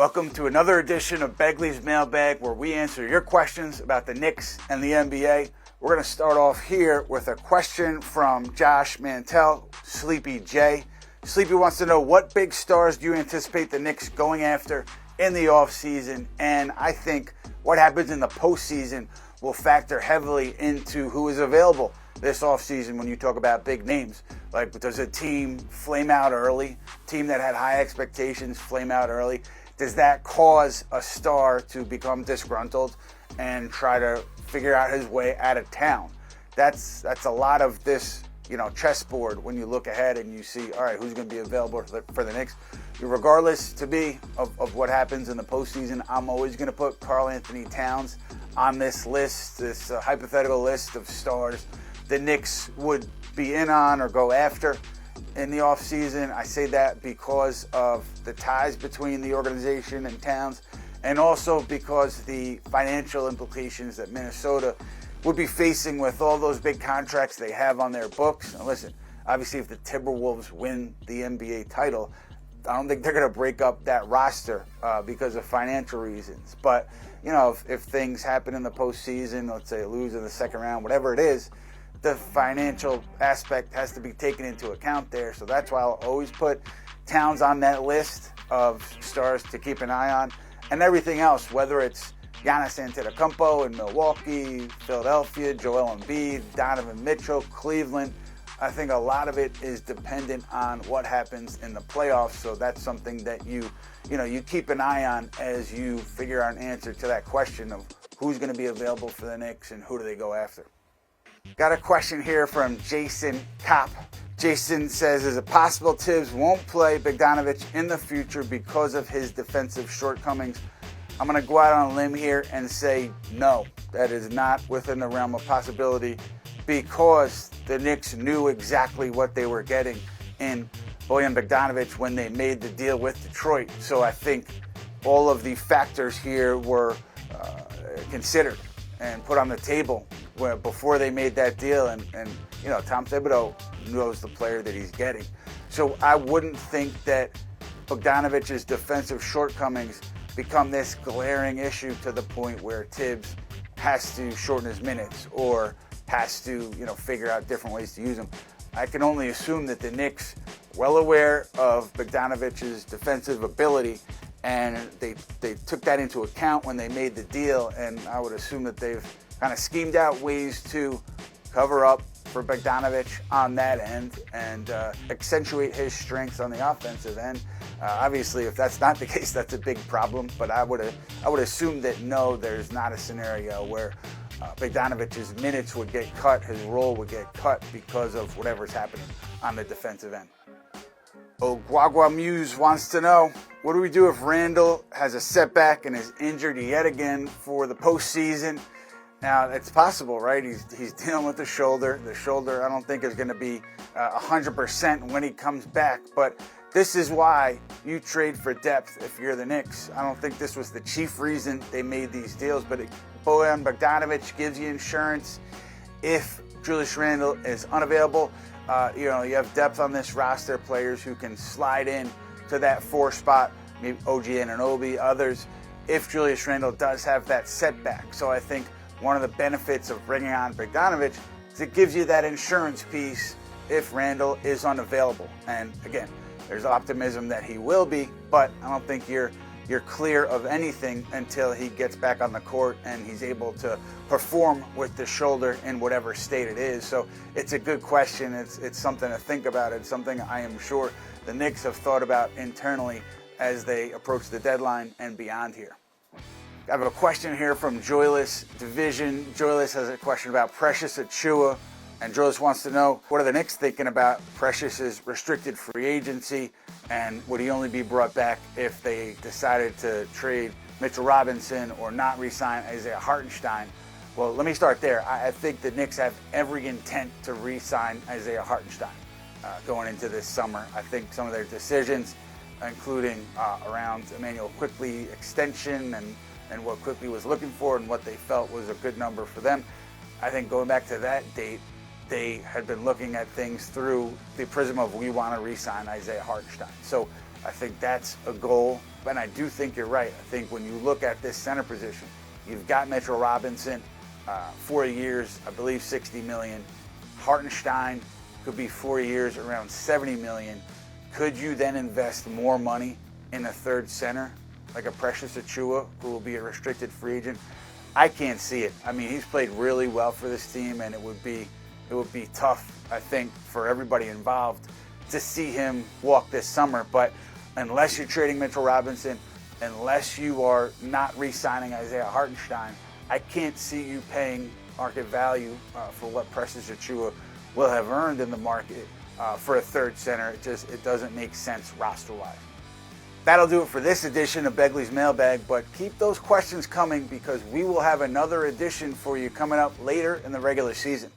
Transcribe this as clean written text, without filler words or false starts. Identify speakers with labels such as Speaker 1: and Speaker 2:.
Speaker 1: Welcome to another edition of Begley's Mailbag, where we answer your questions about the Knicks and the NBA. We're going to start off here with a question from Josh Mantell, Sleepy J. Sleepy wants to know, what big stars do you anticipate the Knicks going after in the offseason? And I think what happens in the postseason will factor heavily into who is available this offseason when you talk about big names. Like, does a team flame out early? Team that had high expectations flame out early? Does that cause a star to become disgruntled and try to figure out his way out of town? That's a lot of this, chessboard when you look ahead and you see, all right, who's going to be available for the Knicks? Regardless, to me, of what happens in the postseason, I'm always going to put Karl Anthony Towns on this list, this hypothetical list of stars the Knicks would be in on or go after in the offseason. I say that because of the ties between the organization and Towns, and also because the financial implications that Minnesota would be facing with all those big contracts they have on their books. Now listen, obviously if the Timberwolves win the NBA title, I don't think they're going to break up that roster because of financial reasons. But, if things happen in the postseason, let's say lose in the second round, whatever it is, the financial aspect has to be taken into account there. So that's why I'll always put Towns on that list of stars to keep an eye on. And everything else, whether it's Giannis Antetokounmpo in Milwaukee, Philadelphia, Joel Embiid, Donovan Mitchell, Cleveland, I think a lot of it is dependent on what happens in the playoffs. So that's something that you keep an eye on as you figure out an answer to that question of who's going to be available for the Knicks and who do they go after. Got a question here from Jason Kopp. Jason says, is it possible Tibbs won't play Bogdanovic in the future because of his defensive shortcomings? I'm going to go out on a limb here and say no, that is not within the realm of possibility, because the Knicks knew exactly what they were getting in Bojan Bogdanovic when they made the deal with Detroit. So I think all of the factors here were considered and put on the table before they made that deal. And Tom Thibodeau knows the player that he's getting. So I wouldn't think that Bogdanovic's defensive shortcomings become this glaring issue to the point where Tibbs has to shorten his minutes or has to, figure out different ways to use him. I can only assume that the Knicks, well aware of Bogdanovic's defensive ability, and they took that into account when they made the deal, and I would assume that they've kind of schemed out ways to cover up for Bogdanovic on that end and accentuate his strengths on the offensive end. Obviously, if that's not the case, that's a big problem, but I would assume that no, there's not a scenario where Bogdanovic's minutes would get cut, his role would get cut because of whatever's happening on the defensive end. Oguagua Muse wants to know, what do we do if Randle has a setback and is injured yet again for the postseason? Now, it's possible, right? He's dealing with the shoulder. The shoulder, I don't think, is going to be 100% when he comes back. But this is why you trade for depth if you're the Knicks. I don't think this was the chief reason they made these deals, but Bojan Bogdanovic gives you insurance if Julius Randle is unavailable. You have depth on this roster, players who can slide in to that 4 spot, maybe OG Anunoby, others, if Julius Randle does have that setback. So I think one of the benefits of bringing on Bogdanovic is it gives you that insurance piece if Randle is unavailable. And again, there's optimism that he will be, but I don't think you're clear of anything until he gets back on the court and he's able to perform with the shoulder in whatever state it is. So it's a good question. It's something to think about. It's something I am sure the Knicks have thought about internally as they approach the deadline and beyond here. I have a question here from Julius Division. Julius has a question about Precious Achuiwa, and Julius wants to know, what are the Knicks thinking about Precious's restricted free agency, and would he only be brought back if they decided to trade Mitchell Robinson or not re-sign Isaiah Hartenstein? Well, let me start there. I think the Knicks have every intent to re-sign Isaiah Hartenstein going into this summer. I think some of their decisions, including around Emmanuel Quickley extension and what Quickley was looking for and what they felt was a good number for them. I think going back to that date, they had been looking at things through the prism of we want to re-sign Isaiah Hartenstein. So I think that's a goal, and I do think you're right. I think when you look at this center position, you've got Mitchell Robinson, 4 years, I believe $60 million. Hartenstein could be 4 years, around $70 million. Could you then invest more money in a third center, like a Precious Achuiwa, who will be a restricted free agent? I can't see it. I mean, he's played really well for this team, and it would be tough, I think, for everybody involved to see him walk this summer. But unless you're trading Mitchell Robinson, unless you are not re-signing Isaiah Hartenstein, I can't see you paying market value for what Precious Achuiwa will have earned in the market for a third center. It doesn't make sense roster-wise. That'll do it for this edition of Begley's Mailbag, but keep those questions coming because we will have another edition for you coming up later in the regular season.